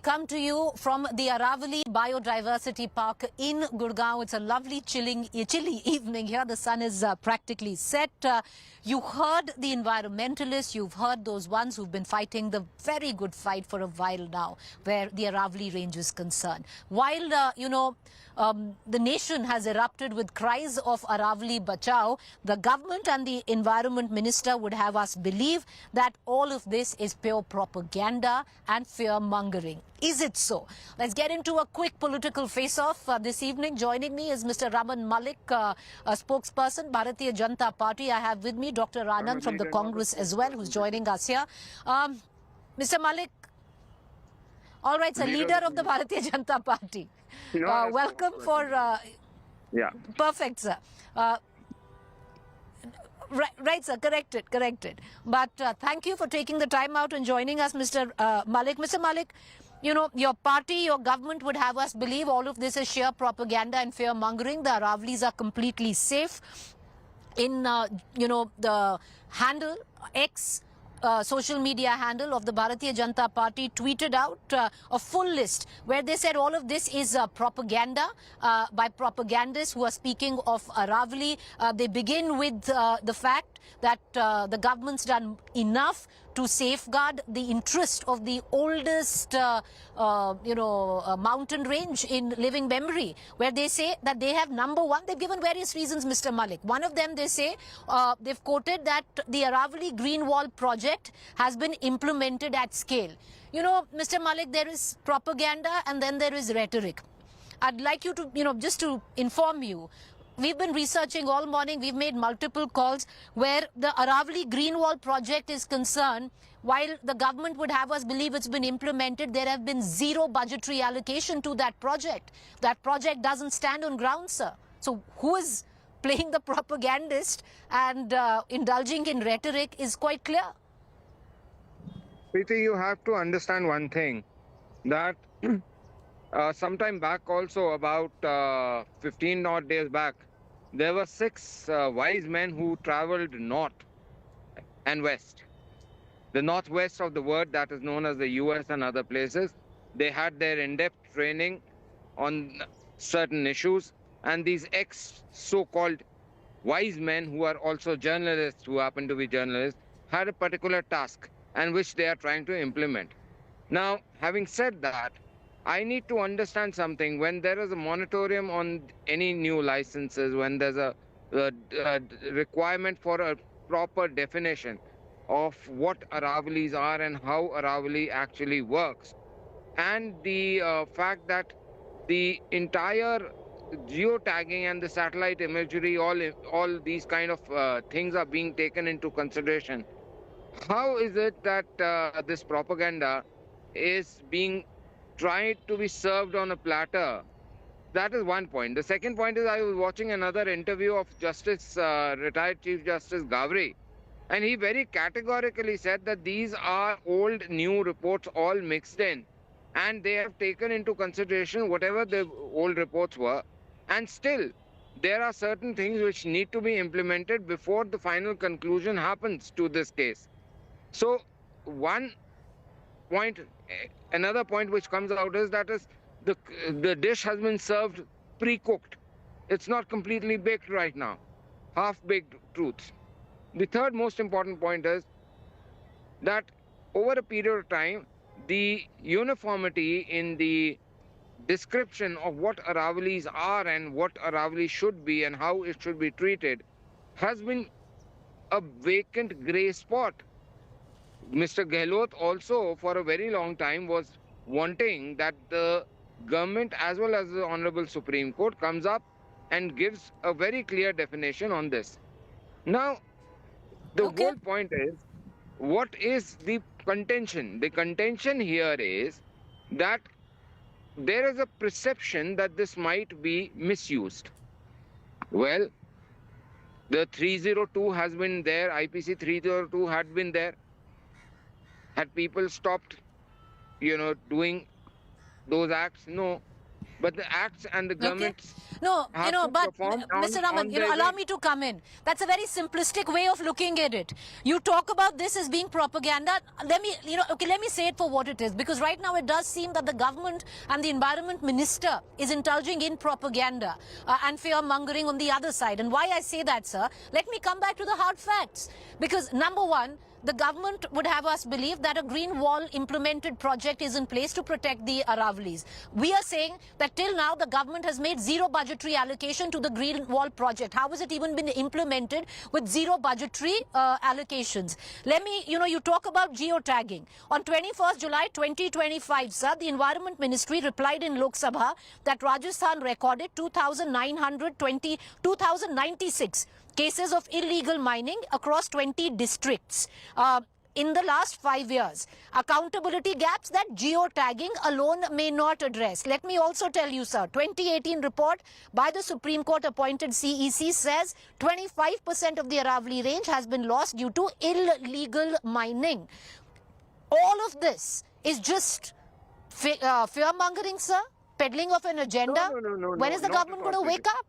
come to you from the Aravali Biodiversity Park in Gurgaon. It's a lovely, chilly evening here. The sun is practically set. You heard the environmentalists. You've heard those ones who've been fighting the very good fight for a while now, where the Aravali range is concerned. While, the nation has erupted with cries of Aravali Bachao, the government and the environment minister would have us believe that all of this is pure propaganda and fear-mongering. Is it so? Let's get into a quick political face-off this evening. Joining me is Mr. Raman Malik, a spokesperson, Bharatiya Janata Party. I have with me Dr. Anand from the Congress as well, who's joining us here. Mr. Malik, all right, sir, leader of the Bharatiya Janata Party. Welcome for... Yeah. Perfect, sir. Right, sir, corrected. But thank you for taking the time out and joining us, Mr. Malik. Mr. Malik, you know, your party, your government would have us believe all of this is sheer propaganda and fear-mongering. The Aravalis are completely safe. In, the handle, X, social media handle of the Bharatiya Janata Party tweeted out a full list where they said all of this is propaganda by propagandists who are speaking of Aravali. They begin with the fact that the government's done enough to safeguard the interest of the oldest, mountain range in living memory, where they say that they have number one. They've given various reasons, Mr. Malik. One of them, they say, they've quoted that the Aravali Green Wall project has been implemented at scale. You know, Mr. Malik, there is propaganda and then there is rhetoric. I'd like you to, just to inform you, we've been researching all morning. We've made multiple calls where the Aravali Green Wall project is concerned. While the government would have us believe it's been implemented, there have been zero budgetary allocation to that project. That project doesn't stand on ground, sir. So who is playing the propagandist and indulging in rhetoric is quite clear. Preeti, you have to understand one thing, that sometime back also, about 15 odd days back, there were 6 wise men who traveled north and west. The northwest of the world, that is known as the US and other places. They had their in-depth training on certain issues, and these so-called wise men, who are also journalists, who happen to be journalists, had a particular task and which they are trying to implement. Now, having said that, I need to understand something. When there is a moratorium on any new licenses, when there's a requirement for a proper definition of what Aravalis are and how Aravali actually works, and the fact that the entire geotagging and the satellite imagery, all these kind of things are being taken into consideration, how is it that this propaganda is being tried to be served on a platter? That is one point. The second point is, I was watching another interview of retired Chief Justice Gavri, and he very categorically said that these are old, new reports all mixed in, and they have taken into consideration whatever the old reports were, and still there are certain things which need to be implemented before the final conclusion happens to this case. So one point, another point which comes out is that the dish has been served pre-cooked. It's not completely baked right now. Half-baked truths. The third most important point is that over a period of time, the uniformity in the description of what Aravalis are and what Aravali should be and how it should be treated has been a vacant grey spot. Mr. Gehlot also for a very long time was wanting that the government as well as the Honorable Supreme Court comes up and gives a very clear definition on this. Now, the whole point is, what is the contention? The contention here is that there is a perception that this might be misused. Well, the 302 has been there, IPC 302 had been there. Had people stopped, doing those acts? No. but the acts and the governments No, have to but perform Mr. on Raman, their allow way. me to come in. That's a very simplistic way of looking at it. You talk about this as being propaganda. Let me say it for what it is, because right now it does seem that the government and the environment minister is indulging in propaganda and fear mongering on the other side. And why I say that, sir, let me come back to the hard facts. Because number one, the government would have us believe that a green wall implemented project is in place to protect the Aravallis. We are saying that till now the government has made zero budgetary allocation to the green wall project. How has it even been implemented with zero budgetary allocations? Let me, you talk about geotagging. On 21st July 2025, sir, the Environment Ministry replied in Lok Sabha that Rajasthan recorded 2,096 cases of illegal mining across 20 districts in the last 5 years. Accountability gaps that geotagging alone may not address. Let me also tell you, sir, 2018 report by the Supreme Court appointed CEC says 25% of the Aravalli range has been lost due to illegal mining. All of this is just fear-mongering, sir? Peddling of an agenda? No, When is the not government at all, going to wake up?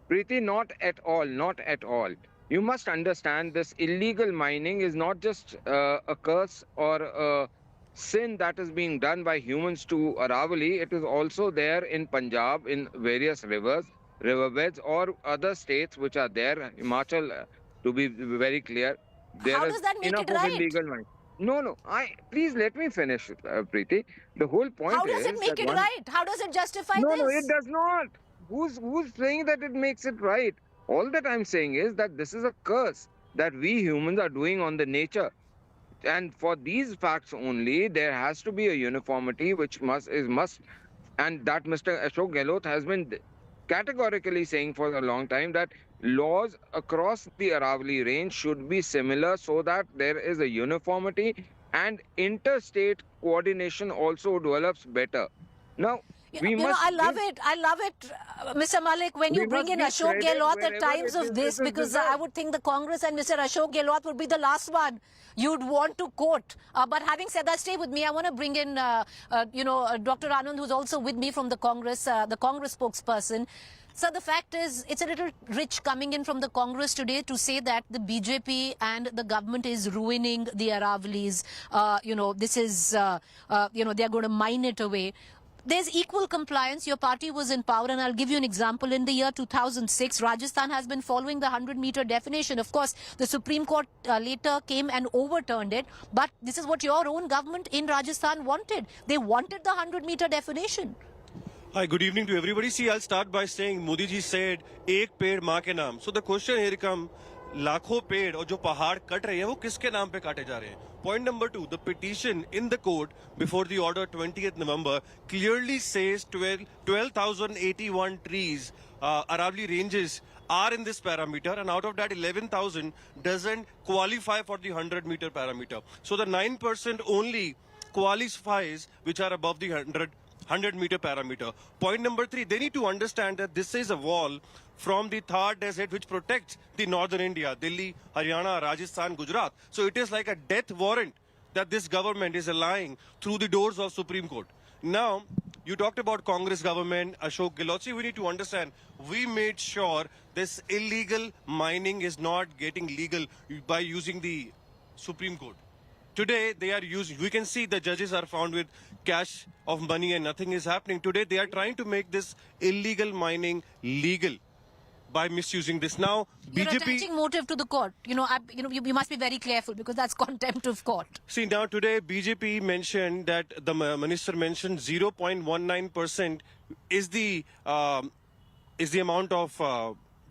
Preeti, not at all, not at all. You must understand this illegal mining is not just a curse or a sin that is being done by humans to Aravalli. It is also there in Punjab, in various rivers, riverbeds, or other states which are there. Himachal, to be very clear, there How is does that make enough it of right? illegal mining. No. Please let me finish, Preeti. The whole point How does it is make that it right? How does it justify no, this? it does not. Who's saying that it makes it right? All that I'm saying is that this is a curse that we humans are doing on the nature. And for these facts only, there has to be a uniformity which must, and that Mr. Ashok Gehlot has been categorically saying for a long time that laws across the Aravalli range should be similar so that there is a uniformity and interstate coordination also develops better. Now, we must I love give it. I love it, Mr. Malik, when you we bring must in give Ashok credit Gehlot at wherever times of this, it is because I deserved. would think the Congress and Mr. Ashok Gehlot would be the last one you'd want to quote. But having said that, stay with me. I want to bring in, Dr. Anand, who's also with me from the Congress spokesperson. So the fact is, it's a little rich coming in from the Congress today to say that the BJP and the government is ruining the Aravallis. This is, they're going to mine it away. There's equal compliance. Your party was in power, and I'll give you an example. In the year 2006, Rajasthan has been following the 100-meter definition. Of course, the Supreme Court later came and overturned it, but this is what your own government in Rajasthan wanted. They wanted the 100-meter definition. Hi, good evening to everybody. See, I'll start by saying Modi ji said, "Ek ped maa ke naam." So the question here comes, लाखों पेड़ और जो पहाड़ cut रहे हैं वो किसके नाम पे काटे जा रहे हैं? Point number 2, the petition in the court before the order 20th November clearly says 12,081 trees, Aravalli ranges are in this parameter, and out of that 11,000 doesn't qualify for the 100-meter parameter. So the 9% only qualifies which are above the 100-meter parameter. Point number 3, they need to understand that this is a wall from the Thar Desert which protects the northern India, Delhi, Haryana, Rajasthan, Gujarat. So it is like a death warrant that this government is allowing through the doors of Supreme Court. Now, you talked about Congress government, Ashok Gehlot. See, we need to understand, we made sure this illegal mining is not getting legal by using the Supreme Court. Today, they are using, we can see the judges are found with cash of money and nothing is happening. Today, they are trying to make this illegal mining legal by misusing this. Now, You're BJP... attaching motive to the court. You must be very careful because that's contempt of court. See, now today, BJP mentioned that the minister mentioned 0.19% is the amount of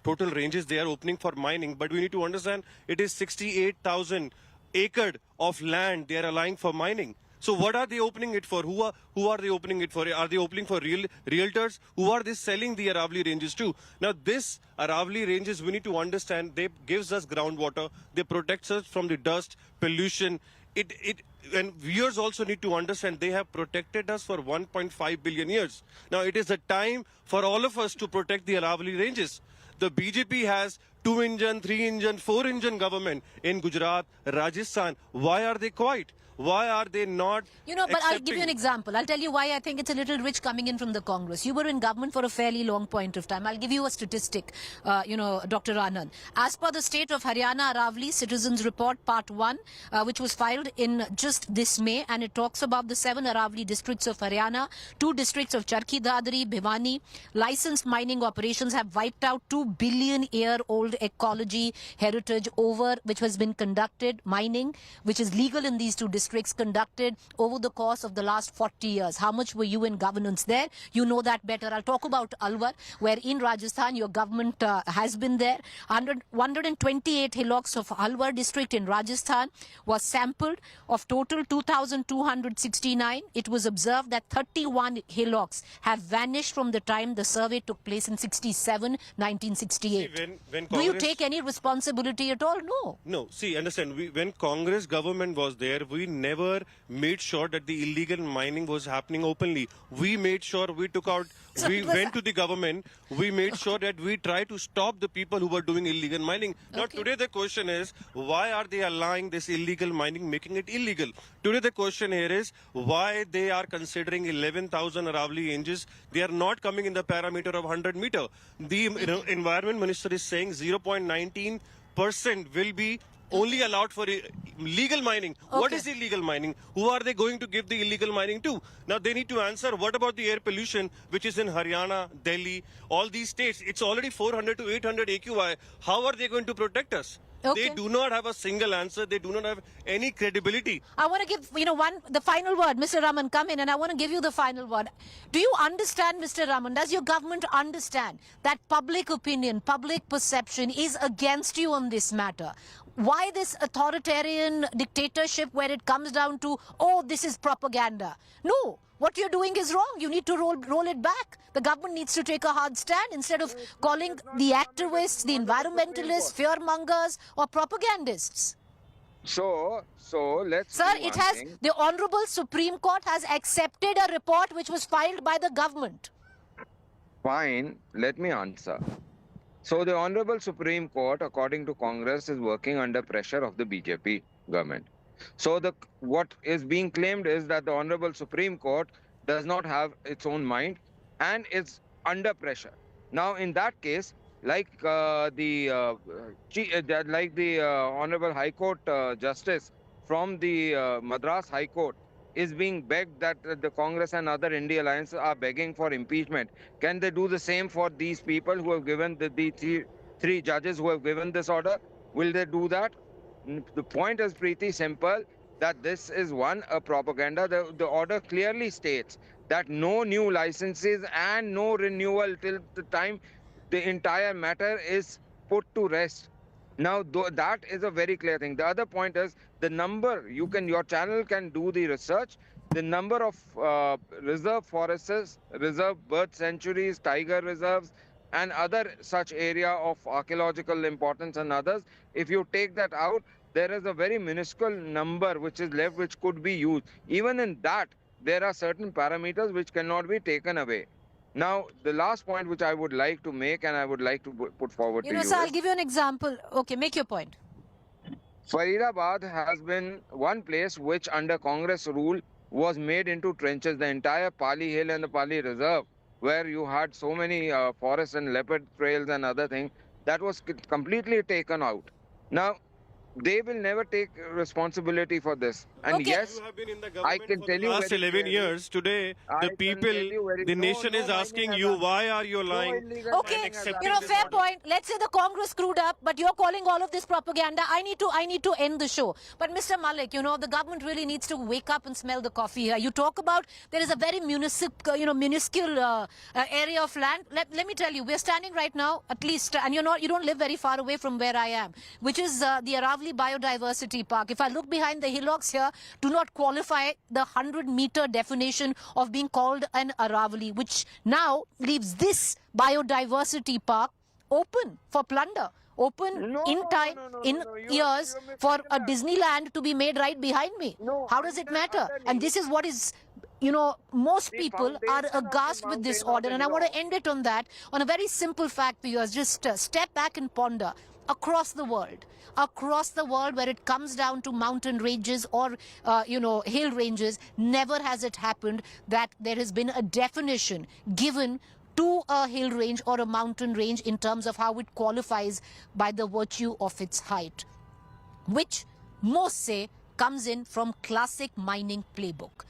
total ranges they are opening for mining. But we need to understand it is 68,000 acres of land they are allowing for mining. So what are they opening it for? Who are they opening it for? Are they opening for realtors? Who are they selling the Aravalli ranges to? Now this Aravalli ranges, we need to understand, they gives us groundwater. They protect us from the dust, pollution. And viewers also need to understand they have protected us for 1.5 billion years. Now it is a time for all of us to protect the Aravalli ranges. The BJP has 2-engine, 3-engine, 4-engine government in Gujarat, Rajasthan. Why are they quiet? Why are they not But I'll give you an accepting? example. I'll tell you why I think it's a little rich coming in from the Congress. You were in government for a fairly long point of time. I'll give you a statistic, Dr. Anand. As per the state of Haryana Aravali Citizens Report Part 1, which was filed in just this May, and it talks about the 7 Aravali districts of Haryana, 2 districts of Charkhi Dadri, Bhiwani. Licensed mining operations have wiped out 2 billion-year-old ecology heritage which has been conducted, mining, which is legal in these 2 districts, conducted over the course of the last 40 years. How much were you in governance there? You know that better. I'll talk about Alwar, where in Rajasthan your government has been there. 128 hillocks of Alwar district in Rajasthan was sampled. Of total 2,269, it was observed that 31 hillocks have vanished from the time the survey took place in 1968. See, when Do you Congress- take any responsibility at all? No. No, see, understand, when Congress government was there, we never made sure that the illegal mining was happening openly. We made sure we took out, So we it was- went to the government, we made sure that we tried to stop the people who were doing illegal mining. Now, Okay. today the question is, why are they allowing this illegal mining, making it illegal? Today the question here is, why they are considering 11,000 Aravali ranges? They are not coming in the parameter of 100 meter. The environment minister is saying 0.19% will be only allowed for legal mining. What Okay. is illegal mining? Who are they going to give the illegal mining to? Now they need to answer, what about the air pollution, which is in Haryana, Delhi, all these states? It's already 400 to 800 AQI. How are they going to protect us? Okay. They do not have a single answer. They do not have any credibility. I want to give, the final word. Mr. Raman, come in, and I want to give you the final word. Do you understand, Mr. Raman, does your government understand that public opinion, public perception is against you on this matter? Why this authoritarian dictatorship where it comes down to, oh, this is propaganda? No, what you're doing is wrong. You need to roll it back. The government needs to take a hard stand instead of calling the activists, the environmentalists, fearmongers, or propagandists. So let's. Sir, do it one has, thing. the Honorable Supreme Court has accepted a report which was filed by the government. Fine, let me answer. So the Honorable Supreme Court, according to Congress, is working under pressure of the BJP government. So what is being claimed is that the Honorable Supreme Court does not have its own mind and is under pressure. Now, in that case, like the Honorable High Court Justice from the Madras High Court is being begged that the Congress and other India Alliance are begging for impeachment. Can they do the same for these people who have given the three judges who have given this order? Will they do that? The point is pretty simple, that this is a propaganda. The order clearly states that no new licenses and no renewal till the time the entire matter is put to rest. Now, that is a very clear thing. The other point is the number, your channel can do the research, the number of reserve forests, reserve bird sanctuaries, tiger reserves, and other such area of archaeological importance and others. If you take that out, there is a very minuscule number which is left which could be used. Even in that, there are certain parameters which cannot be taken away. Now, the last point which I would like to make and I would like to put forward to you Sir, I'll is, give you an example. Okay, make your point. Faridabad has been one place which under Congress rule was made into trenches. The entire Pali Hill and the Pali Reserve, where you had so many forests and leopard trails and other things, that was completely taken out. Now, they will never take responsibility for this. And Okay. yes, You have been in the I government can for tell the you last very 11 clearly, years. Today, I the can people, tell you very- the no, nation no is mining asking has you, happened. why are you lying? illegal Okay, mining has accepting happened. this fair order. point. Let's say the Congress screwed up, but you're calling all of this propaganda. I need to end the show. But Mr. Malik, the government really needs to wake up and smell the coffee here. You talk about there is a very minuscule area of land. Let me tell you, we're standing right now, at least, and you don't live very far away from where I am, which is the Aravali Biodiversity Park. If I look behind the hillocks here, do not qualify the 100-meter definition of being called an Aravali, which now leaves this biodiversity park open for plunder, open No, in no, time, no, no, in no, you are- years you are for missing a that. Disneyland to be made right behind me. No, How does it matter? underneath. And this is what is, most The people are foundation of the aghast with this mountain of order. the And I want to law. end it on that, on a very simple fact, viewers. Just step back and ponder. across the world where it comes down to mountain ranges or hill ranges, never has it happened that there has been a definition given to a hill range or a mountain range in terms of how it qualifies by the virtue of its height, which most say comes in from classic mining playbook.